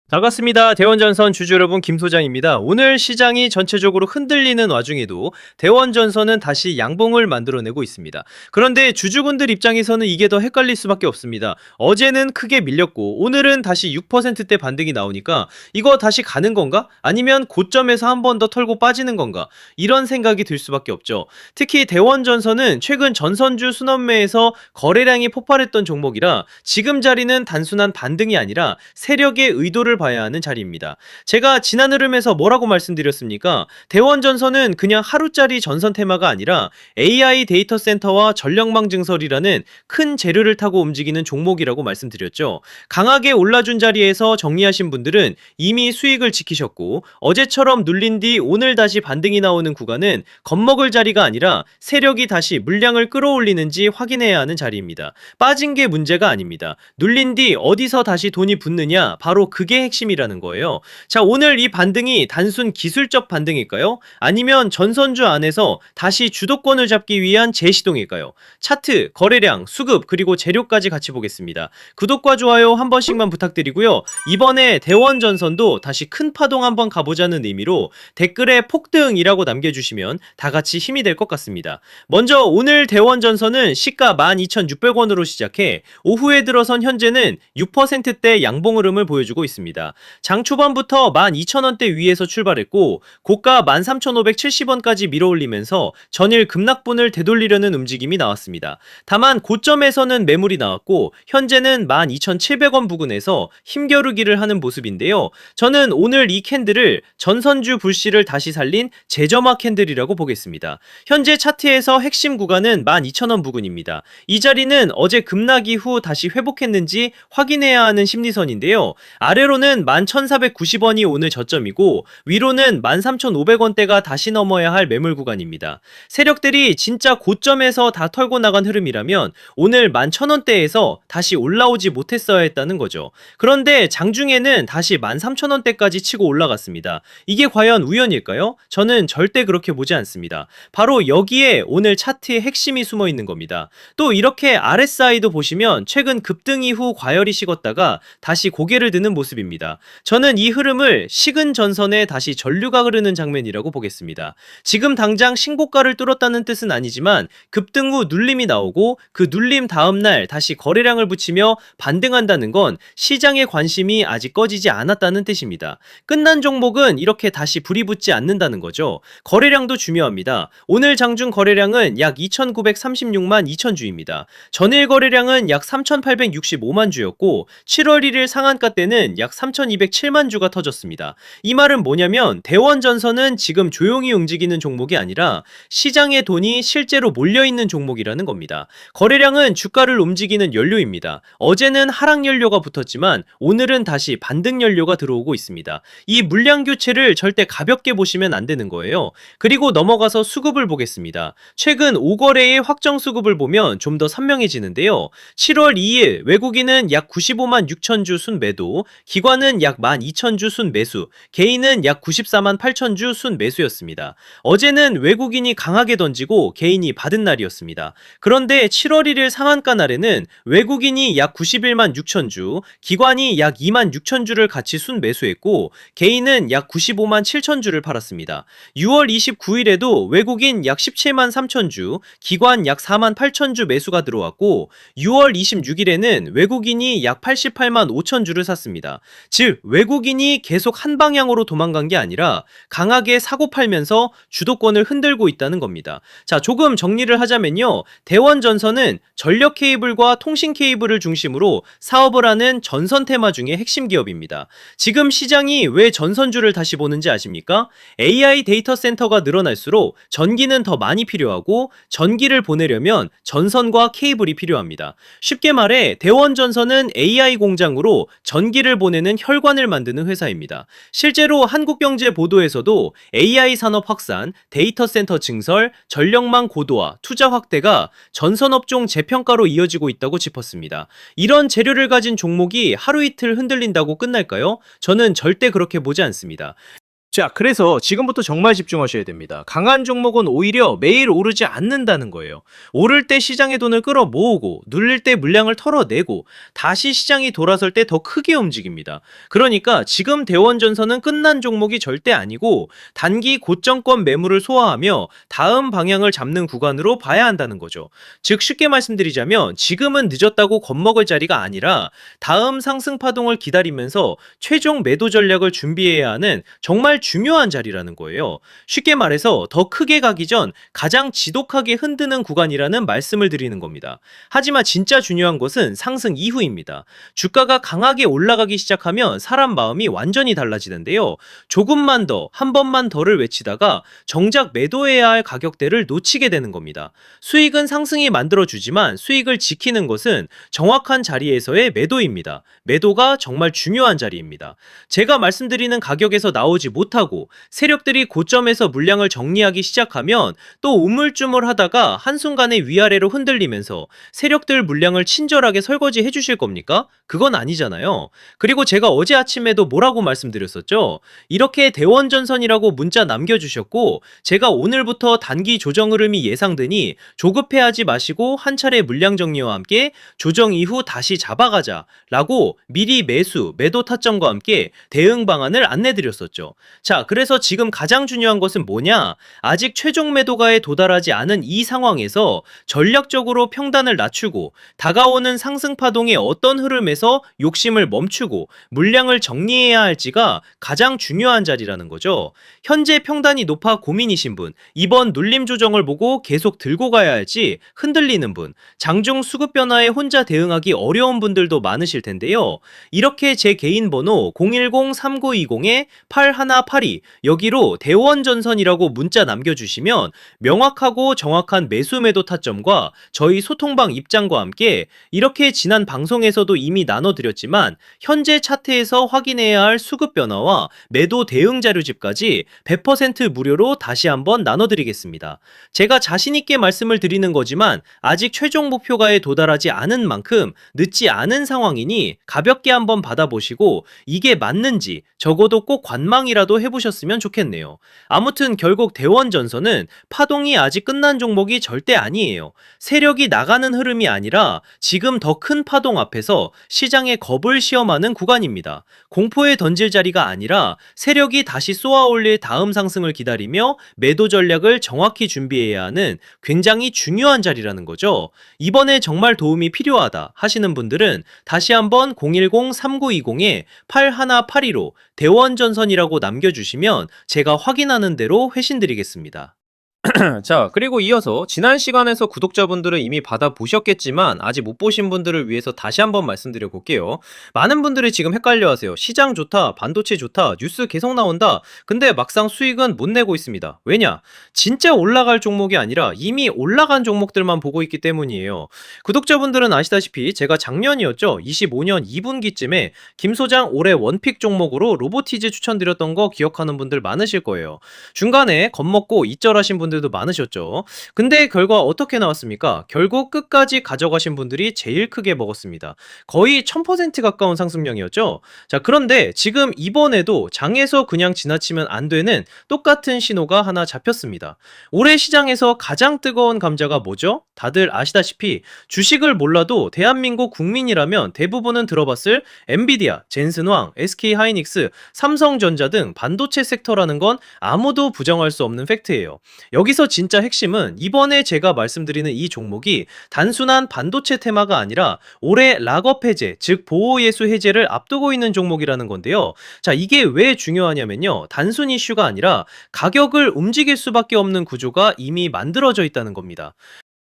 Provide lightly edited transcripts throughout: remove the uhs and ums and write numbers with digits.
반갑습니다. 대원전선 주주 여러분, 김 소장입니다. 오늘 시장이 전체적으로 흔들리는 와중에도 대원전선은 다시 양봉을 만들어내고 있습니다. 그런데 주주분들 입장에서는 이게 더 헷갈릴 수밖에 없습니다. 어제는 크게 밀렸고 오늘은 다시 6%대 반등이 나오니까 이거 다시 가는 건가? 아니면 고점에서 한 번 더 털고 빠지는 건가? 이런 생각이 들 수밖에 없죠. 특히 대원전선은 최근 전선주 순환매에서 거래량이 폭발했던 종목이라 지금 자리는 단순한 반등이 아니라 세력의 의도를 봐야 하는 자리입니다. 제가 지난 흐름에서 뭐라고 말씀드렸습니까? 대원전선은 그냥 하루짜리 전선 테마가 아니라 AI 데이터 센터와 전력망 증설이라는 큰 재료를 타고 움직이는 종목이라고 말씀드렸죠. 강하게 올라준 자리에서 정리하신 분들은 이미 수익을 지키셨고, 어제처럼 눌린 뒤 오늘 다시 반등이 나오는 구간은 겁먹을 자리가 아니라 세력이 다시 물량을 끌어올리는지 확인해야 하는 자리입니다. 빠진 게 문제가 아닙니다. 눌린 뒤 어디서 다시 돈이 붙느냐, 바로 그게 핵심이라는 거예요. 자, 오늘 이 반등이 단순 기술적 반등일까요? 아니면 전선주 안에서 다시 주도권을 잡기 위한 재시동일까요? 차트, 거래량, 수급, 그리고 재료까지 같이 보겠습니다. 구독과 좋아요 한 번씩만 부탁드리고요. 이번에 대원전선도 다시 큰 파동 한번 가보자는 의미로 댓글에 폭등이라고 남겨주시면 다 같이 힘이 될 것 같습니다. 먼저 오늘 대원전선은 시가 12,600원으로 시작해 오후에 들어선 현재는 6%대 양봉 흐름을 보여주고 있습니다. 장 초반부터 12,000원대 위에서 출발했고 고가 13,570원까지 밀어올리면서 전일 급락분을 되돌리려는 움직임이 나왔습니다. 다만 고점에서는 매물이 나왔고 현재는 12,700원 부근에서 힘겨루기를 하는 모습인데요. 저는 오늘 이 캔들을 전선주 불씨를 다시 살린 재점화 캔들이라고 보겠습니다. 현재 차트에서 핵심 구간은 12,000원 부근입니다. 이 자리는 어제 급락 이후 다시 회복했는지 확인해야 하는 심리선인데요. 아래로는 11,490원이 오늘 저점이고 위로는 13,500원대가 다시 넘어야 할 매물 구간입니다. 세력들이 진짜 고점에서 다 털고 나간 흐름이라면 오늘 11,000원대에서 다시 올라오지 못했어야 했다는 거죠. 그런데 장중에는 다시 13,000원대까지 치고 올라갔습니다. 이게 과연 우연일까요? 저는 절대 그렇게 보지 않습니다. 바로 여기에 오늘 차트의 핵심이 숨어 있는 겁니다. 또 이렇게 RSI도 보시면 최근 급등 이후 과열이 식었다가 다시 고개를 드는 모습입니다. 저는 이 흐름을 식은 전선에 다시 전류가 흐르는 장면이라고 보겠습니다. 지금 당장 신고가를 뚫었다는 뜻은 아니지만 급등 후 눌림이 나오고 그 눌림 다음날 다시 거래량을 붙이며 반등한다는 건 시장의 관심이 아직 꺼지지 않았다는 뜻입니다. 끝난 종목은 이렇게 다시 불이 붙지 않는다는 거죠. 거래량도 중요합니다. 오늘 장중 거래량은 약 2,936만 2천주입니다. 전일 거래량은 약 3,865만 주였고 7월 1일 상한가 때는 약 3,207만 주가 터졌습니다. 이 말은 뭐냐면 대원전선은 지금 조용히 움직이는 종목이 아니라 시장의 돈이 실제로 몰려있는 종목이라는 겁니다. 거래량은 주가를 움직이는 연료입니다. 어제는 하락 연료가 붙었지만 오늘은 다시 반등 연료가 들어오고 있습니다. 이 물량 교체를 절대 가볍게 보시면 안 되는 거예요. 그리고 넘어가서 수급을 보겠습니다. 최근 5거래의 확정 수급을 보면 좀 더 선명해지는데요. 7월 2일 외국인은 약 95만 6천 주 순매도, 기관은 약 12,000주 순매수, 개인은 약 94만 8천 주 순매수였습니다. 어제는 외국인이 강하게 던지고 개인이 받은 날이었습니다. 그런데 7월 1일 상한가 날에는 외국인이 약 91만 6천 주, 기관이 약 2만 6천 주를 같이 순매수했고 개인은 약 95만 7천 주를 팔았습니다. 6월 29일에도 외국인 약 17만 3천 주, 기관 약 4만 8천 주 매수가 들어왔고 6월 26일에는 외국인이 약 88만 5천 주를 샀습니다. 즉 외국인이 계속 한 방향으로 도망간 게 아니라 강하게 사고 팔면서 주도권을 흔들고 있다는 겁니다. 자, 조금 정리를 하자면요. 대원전선은 전력 케이블과 통신 케이블을 중심으로 사업을 하는 전선 테마 중에 핵심 기업입니다. 지금 시장이 왜 전선주를 다시 보는지 아십니까? AI 데이터 센터가 늘어날수록 전기는 더 많이 필요하고 전기를 보내려면 전선과 케이블이 필요합니다. 쉽게 말해 대원전선은 AI 공장으로 전기를 보내는 혈관을 만드는 회사입니다. 실제로 한국경제 보도에서도 AI 산업 확산, 데이터 센터 증설, 전력망 고도화, 투자 확대가 전선업종 재평가로 이어지고 있다고 짚었습니다. 이런 재료를 가진 종목이 하루 이틀 흔들린다고 끝날까요? 저는 절대 그렇게 보지 않습니다. 자, 그래서 지금부터 정말 집중하셔야 됩니다. 강한 종목은 오히려 매일 오르지 않는다는 거예요. 오를 때 시장의 돈을 끌어 모으고 눌릴 때 물량을 털어내고 다시 시장이 돌아설 때 더 크게 움직입니다. 그러니까 지금 대원전선은 끝난 종목이 절대 아니고 단기 고점권 매물을 소화하며 다음 방향을 잡는 구간으로 봐야 한다는 거죠. 즉 쉽게 말씀드리자면 지금은 늦었다고 겁먹을 자리가 아니라 다음 상승 파동을 기다리면서 최종 매도 전략을 준비해야 하는 정말 중요한 자리라는 거예요. 쉽게 말해서 더 크게 가기 전 가장 지독하게 흔드는 구간이라는 말씀을 드리는 겁니다. 하지만 진짜 중요한 것은 상승 이후입니다. 주가가 강하게 올라가기 시작하면 사람 마음이 완전히 달라지는데요. 조금만 더, 한 번만 더를 외치다가 정작 매도해야 할 가격대를 놓치게 되는 겁니다. 수익은 상승이 만들어주지만 수익을 지키는 것은 정확한 자리에서의 매도입니다. 매도가 정말 중요한 자리입니다. 제가 말씀드리는 가격에서 나오지 못하고 세력들이 고점에서 물량을 정리하기 시작하면 또 우물쭈물하다가 한순간에 위아래로 흔들리면서 세력들 물량을 친절하게 설거지 해주실 겁니까? 그건 아니잖아요. 그리고 제가 어제 아침에도 뭐라고 말씀드렸었죠? 이렇게 대원전선이라고 문자 남겨주셨고 제가 오늘부터 단기 조정 흐름이 예상되니 조급해하지 마시고 한 차례 물량 정리와 함께 조정 이후 다시 잡아가자 라고 미리 매수, 매도 타점과 함께 대응 방안을 안내드렸었죠. 자, 그래서 지금 가장 중요한 것은 뭐냐? 아직 최종 매도가에 도달하지 않은 이 상황에서 전략적으로 평단을 낮추고 다가오는 상승 파동의 어떤 흐름에서 욕심을 멈추고 물량을 정리해야 할지가 가장 중요한 자리라는 거죠. 현재 평단이 높아 고민이신 분, 이번 눌림 조정을 보고 계속 들고 가야 할지 흔들리는 분, 장중 수급 변화에 혼자 대응하기 어려운 분들도 많으실 텐데요. 이렇게 제 개인 번호 010-3920-8182 여기로 대원전선이라고 문자 남겨주시면 명확하고 정확한 매수 매도 타점과 저희 소통방 입장과 함께 이렇게 지난 방송에서도 이미 나눠드렸지만 현재 차트에서 확인해야 할 수급 변화와 매도 대응 자료집까지 100% 무료로 다시 한번 나눠드리겠습니다. 제가 자신있게 말씀을 드리는 거지만 아직 최종 목표가에 도달하지 않은 만큼 늦지 않은 상황이니 가볍게 한번 받아보시고 이게 맞는지 적어도 꼭 관망이라도 해보셨으면 좋겠네요. 아무튼 결국 대원전선은 파동이 아직 끝난 종목이 절대 아니에요. 세력이 나가는 흐름이 아니라 지금 더 큰 파동 앞에서 시장의 겁을 시험하는 구간입니다. 공포에 던질 자리가 아니라 세력이 다시 쏘아올릴 다음 상승을 기다리며 매도 전략을 정확히 준비해야 하는 굉장히 중요한 자리라는 거죠. 이번에 정말 도움이 필요하다 하시는 분들은 다시 한번 010-3920-8182로 대원전선이라고 남겨주시면 제가 확인하는 대로 회신드리겠습니다. 자, 그리고 이어서 지난 시간에서 구독자분들은 이미 받아보셨겠지만 아직 못 보신 분들을 위해서 다시 한번 말씀드려 볼게요. 많은 분들이 지금 헷갈려 하세요. 시장 좋다, 반도체 좋다, 뉴스 계속 나온다. 근데 막상 수익은 못 내고 있습니다. 왜냐? 진짜 올라갈 종목이 아니라 이미 올라간 종목들만 보고 있기 때문이에요. 구독자분들은 아시다시피 제가 작년이었죠. 25년 2분기쯤에 김 소장 올해 원픽 종목으로 로보티즈 추천드렸던 거 기억하는 분들 많으실 거예요. 중간에 겁먹고 이절하신 분들도 많으셨죠. 근데 결과 어떻게 나왔습니까? 결국 끝까지 가져가신 분들이 제일 크게 먹었습니다. 거의 1000% 가까운 상승량이었죠. 자, 그런데 지금 이번에도 장에서 그냥 지나치면 안 되는 똑같은 신호가 하나 잡혔습니다. 올해 시장에서 가장 뜨거운 감자가 뭐죠? 다들 아시다시피 주식을 몰라도 대한민국 국민이라면 대부분은 들어봤을 엔비디아, 젠슨황, SK하이닉스, 삼성전자 등 반도체 섹터라는 건 아무도 부정할 수 없는 팩트예요. 여기서 진짜 핵심은 이번에 제가 말씀드리는 이 종목이 단순한 반도체 테마가 아니라 올해 락업 해제, 즉 보호예수 해제를 앞두고 있는 종목이라는 건데요. 자, 이게 왜 중요하냐면요. 단순 이슈가 아니라 가격을 움직일 수밖에 없는 구조가 이미 만들어져 있다는 겁니다.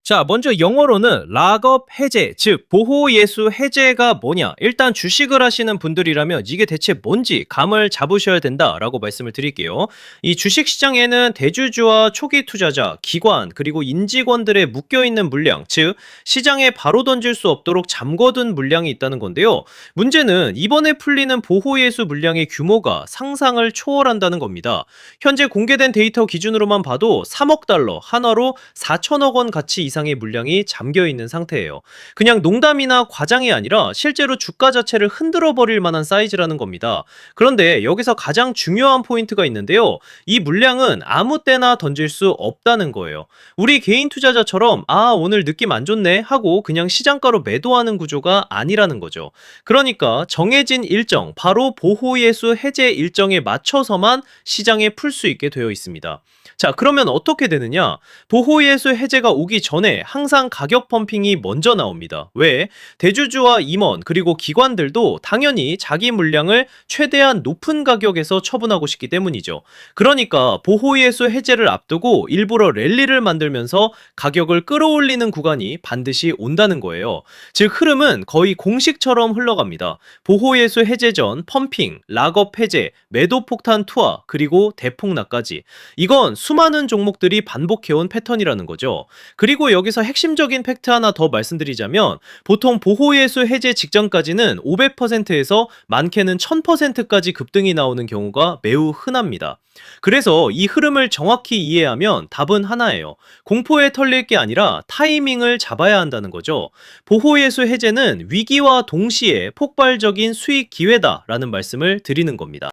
자, 먼저 영어로는 락업 해제, 즉 보호예수 해제가 뭐냐. 일단 주식을 하시는 분들이라면 이게 대체 뭔지 감을 잡으셔야 된다라고 말씀을 드릴게요. 이 주식시장에는 대주주와 초기 투자자, 기관, 그리고 인직원들의 묶여있는 물량, 즉 시장에 바로 던질 수 없도록 잠궈둔 물량이 있다는 건데요. 문제는 이번에 풀리는 보호예수 물량의 규모가 상상을 초월한다는 겁니다. 현재 공개된 데이터 기준으로만 봐도 3억 달러, 한화로 4천억 원 가치 이상 이상의 물량이 잠겨 있는 상태예요. 그냥 농담이나 과장이 아니라 실제로 주가 자체를 흔들어 버릴 만한 사이즈라는 겁니다. 그런데 여기서 가장 중요한 포인트가 있는데요. 이 물량은 아무 때나 던질 수 없다는 거예요. 우리 개인 투자자처럼 오늘 느낌 안 좋네 하고 그냥 시장가로 매도하는 구조가 아니라는 거죠. 그러니까 정해진 일정, 바로 보호예수 해제 일정에 맞춰서만 시장에 풀 수 있게 되어 있습니다. 자, 그러면 어떻게 되느냐? 보호예수 해제가 오기 전에 항상 가격 펌핑이 먼저 나옵니다. 왜? 대주주와 임원 그리고 기관들도 당연히 자기 물량을 최대한 높은 가격에서 처분하고 싶기 때문이죠. 그러니까 보호예수 해제를 앞두고 일부러 랠리를 만들면서 가격을 끌어올리는 구간이 반드시 온다는 거예요. 즉 흐름은 거의 공식처럼 흘러갑니다. 보호예수 해제 전 펌핑, 락업 해제, 매도 폭탄 투하, 그리고 대폭락까지. 이건 수많은 종목들이 반복해온 패턴이라는 거죠. 그리고 여기서 핵심적인 팩트 하나 더 말씀드리자면 보통 보호예수 해제 직전까지는 500%에서 많게는 1000%까지 급등이 나오는 경우가 매우 흔합니다. 그래서 이 흐름을 정확히 이해하면 답은 하나예요. 공포에 털릴 게 아니라 타이밍을 잡아야 한다는 거죠. 보호예수 해제는 위기와 동시에 폭발적인 수익 기회다라는 말씀을 드리는 겁니다.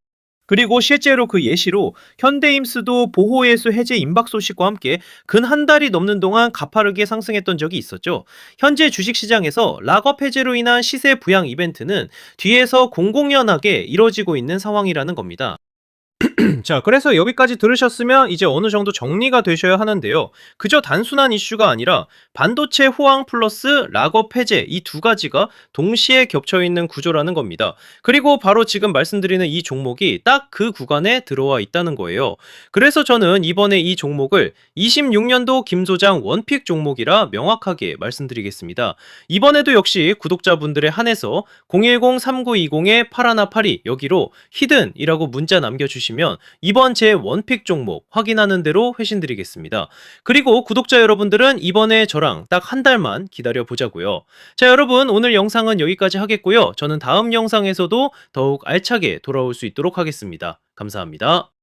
그리고 실제로 그 예시로 현대임스도 보호예수 해제 임박 소식과 함께 근 한 달이 넘는 동안 가파르게 상승했던 적이 있었죠. 현재 주식시장에서 락업 해제로 인한 시세 부양 이벤트는 뒤에서 공공연하게 이뤄지고 있는 상황이라는 겁니다. 자, 그래서 여기까지 들으셨으면 이제 어느 정도 정리가 되셔야 하는데요. 그저 단순한 이슈가 아니라 반도체 호황 플러스 락업 해제 이 두 가지가 동시에 겹쳐 있는 구조라는 겁니다. 그리고 바로 지금 말씀드리는 이 종목이 딱 그 구간에 들어와 있다는 거예요. 그래서 저는 이번에 이 종목을 26년도 김 소장 원픽 종목이라 명확하게 말씀드리겠습니다. 이번에도 역시 구독자분들에 한해서 010-3920-8182 여기로 히든이라고 문자 남겨주시면 이번 제 원픽 종목 확인하는 대로 회신드리겠습니다. 그리고 구독자 여러분들은 이번에 저랑 딱 한 달만 기다려 보자고요. 자, 여러분 오늘 영상은 여기까지 하겠고요. 저는 다음 영상에서도 더욱 알차게 돌아올 수 있도록 하겠습니다. 감사합니다.